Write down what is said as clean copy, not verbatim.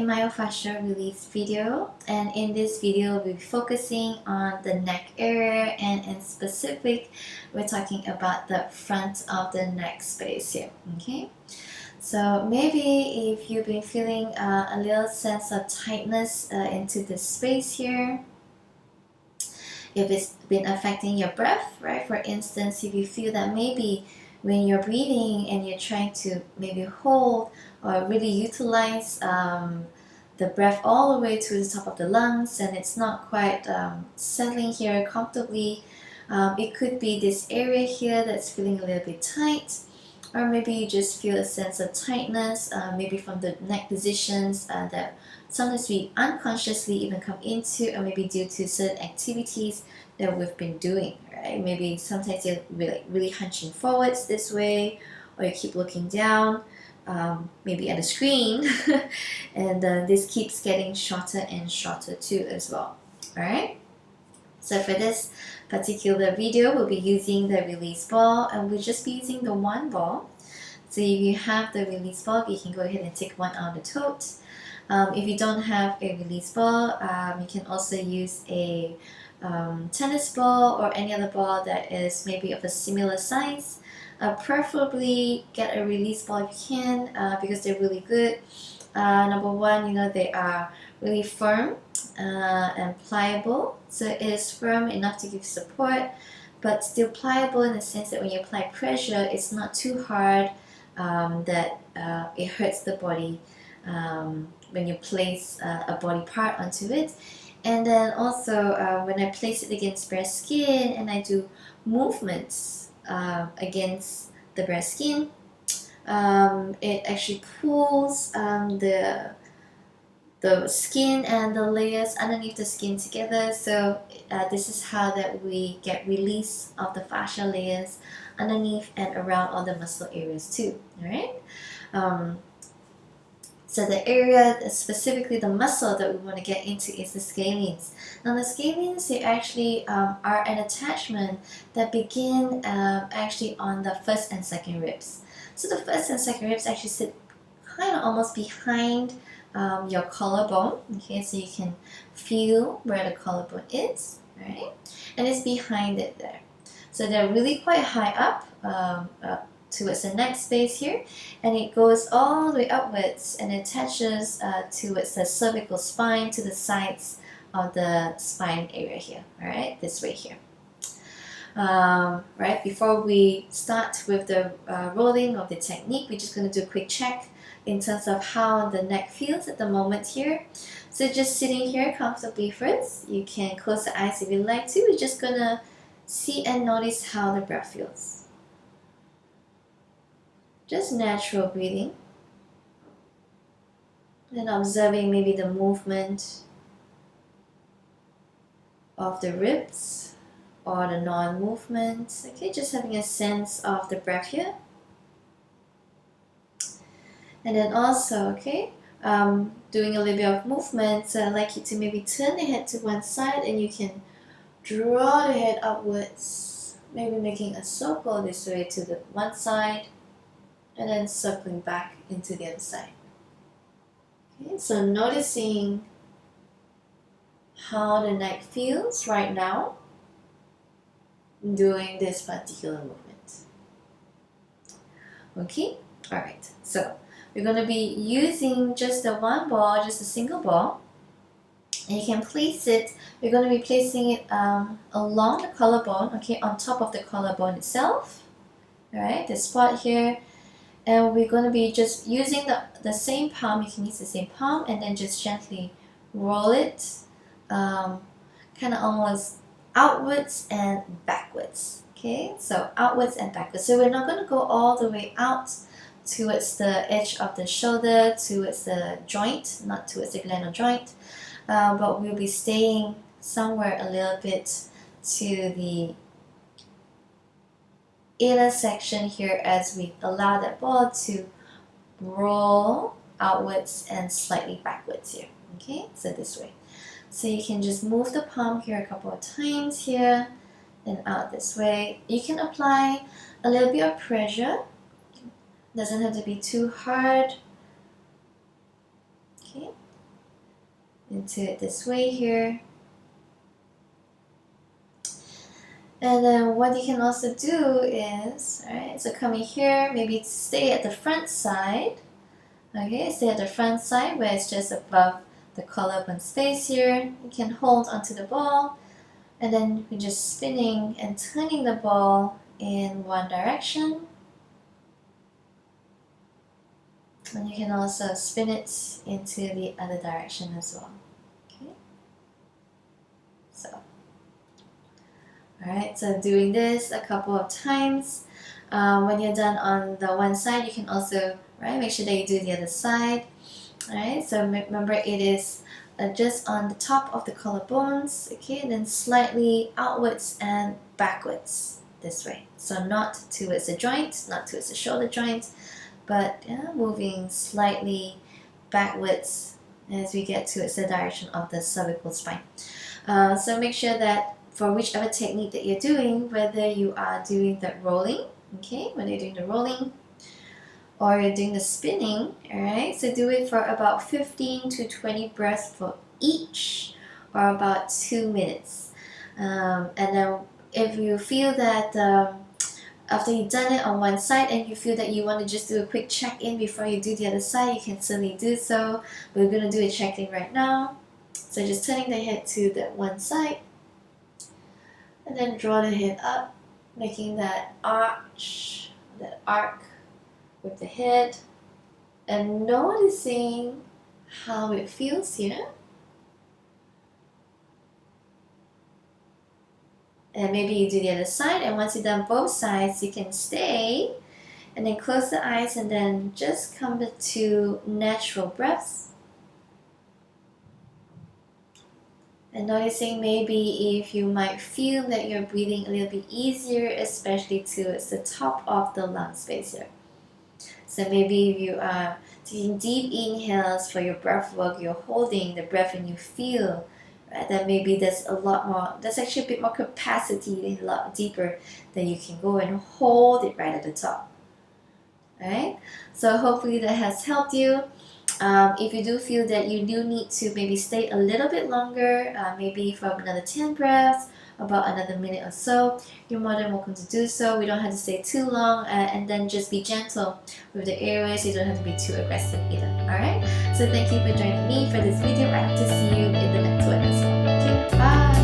myofascial release video, and in this video we'll be focusing on the neck area, and in specific we're talking about the front of the neck space here. Okay, so maybe if you've been feeling a little sense of tightness into this space here, if it's been affecting your breath, right? For instance, if you feel that maybe when you're breathing and you're trying to maybe hold or really utilize the breath all the way to the top of the lungs, and it's not quite settling here comfortably, it could be this area here that's feeling a little bit tight, or maybe you just feel a sense of tightness, maybe from the neck positions that sometimes we unconsciously even come into, or maybe due to certain activities that we've been doing, right? Maybe sometimes you're really hunching forwards this way, or you keep looking down, maybe at the screen, and this keeps getting shorter and shorter too as well. Alright, so for this particular video, we'll be using the release ball, and we'll just be using the one ball. So if you have the release ball, you can go ahead and take one out of the tote. If you don't have a release ball, you can also use a tennis ball or any other ball that is maybe of a similar size. Preferably get a release ball if you can, because they're really good. Number one, they are really firm and pliable. So it is firm enough to give support, but still pliable in the sense that when you apply pressure, it's not too hard that it hurts the body when you place a body part onto it. And then also when I place it against bare skin and I do movements against the bare skin, it actually pulls the skin and the layers underneath the skin together. So this is how that we get release of the fascial layers underneath and around all the muscle areas too. Alright. So the area, specifically the muscle that we want to get into, is the scalenes. Now the scalenes, they actually are an attachment that begin actually on the first and second ribs. So the first and second ribs actually sit kind of almost behind your collarbone. Okay, so you can feel where the collarbone is, right? And it's behind it there. So they're really quite high up towards the neck space here, and it goes all the way upwards and attaches towards the cervical spine, to the sides of the spine area here. Alright, this way here. Right, before we start with the rolling of the technique, we're just going to do a quick check in terms of how the neck feels at the moment here. So just sitting here comfortably first. You can close the eyes if you like to. We're just going to see and notice how the breath feels. Just natural breathing, and observing maybe the movement of the ribs or the non-movement. Okay, just having a sense of the breath here. And then also, okay, doing a little bit of movement. So I'd like you to maybe turn the head to one side, and you can draw the head upwards, maybe making a circle this way to the one side, and then circling back into the other side. Okay, so noticing how the neck feels right now doing this particular movement. Okay, alright, so we're going to be using just the one ball, just a single ball, and you can place it, we're going to be placing it along the collarbone, okay, on top of the collarbone itself, alright, this spot here. And we're going to be just using the same palm. You can use the same palm, and then just gently roll it kind of almost outwards and backwards. Okay, so outwards and backwards. So we're not going to go all the way out towards the edge of the shoulder, towards the joint, not towards the glenoid joint, but we'll be staying somewhere a little bit to the inner section here as we allow that ball to roll outwards and slightly backwards here. Okay, so this way. So you can just move the palm here a couple of times here and out this way. You can apply a little bit of pressure. Doesn't have to be too hard. Okay, into it this way here. And then what you can also do is, alright, so coming here, maybe stay at the front side. Okay, stay at the front side where it's just above the collarbone space here. You can hold onto the ball, and then you're just spinning and turning the ball in one direction. And you can also spin it into the other direction as well. Okay, so alright, so doing this a couple of times. When you're done on the one side, you can also make sure that you do the other side. Alright, so remember it is just on the top of the collarbones, okay, and then slightly outwards and backwards this way. So not towards the joint, not towards the shoulder joint, but moving slightly backwards as we get towards the direction of the cervical spine. So make sure that for whichever technique that you're doing, whether you are doing the rolling, okay, whether you're doing the rolling or you're doing the spinning, alright, so do it for about 15 to 20 breaths for each, or about 2 minutes. And then if you feel that after you've done it on one side and you feel that you want to just do a quick check-in before you do the other side, you can certainly do so. We're going to do a check-in right now. So just turning the head to the one side, and then draw the head up, making that arch, that arc with the head, and noticing how it feels here. And maybe you do the other side, and once you've done both sides, you can stay and then close the eyes and then just come to natural breaths. And noticing maybe if you might feel that you're breathing a little bit easier, especially towards the top of the lung space here. So maybe if you are taking deep inhales for your breath work, you're holding the breath and you feel, right, that maybe there's a lot more, there's actually a bit more capacity, a lot deeper, that you can go and hold it right at the top. Alright, so hopefully that has helped you. If you do feel that you do need to maybe stay a little bit longer, maybe for another 10 breaths, about another minute or so, you're more than welcome to do so. We don't have to stay too long, and then just be gentle with the airways. You don't have to be too aggressive either. Alright, so thank you for joining me for this video. I hope to see you in the next one as well. Okay, bye.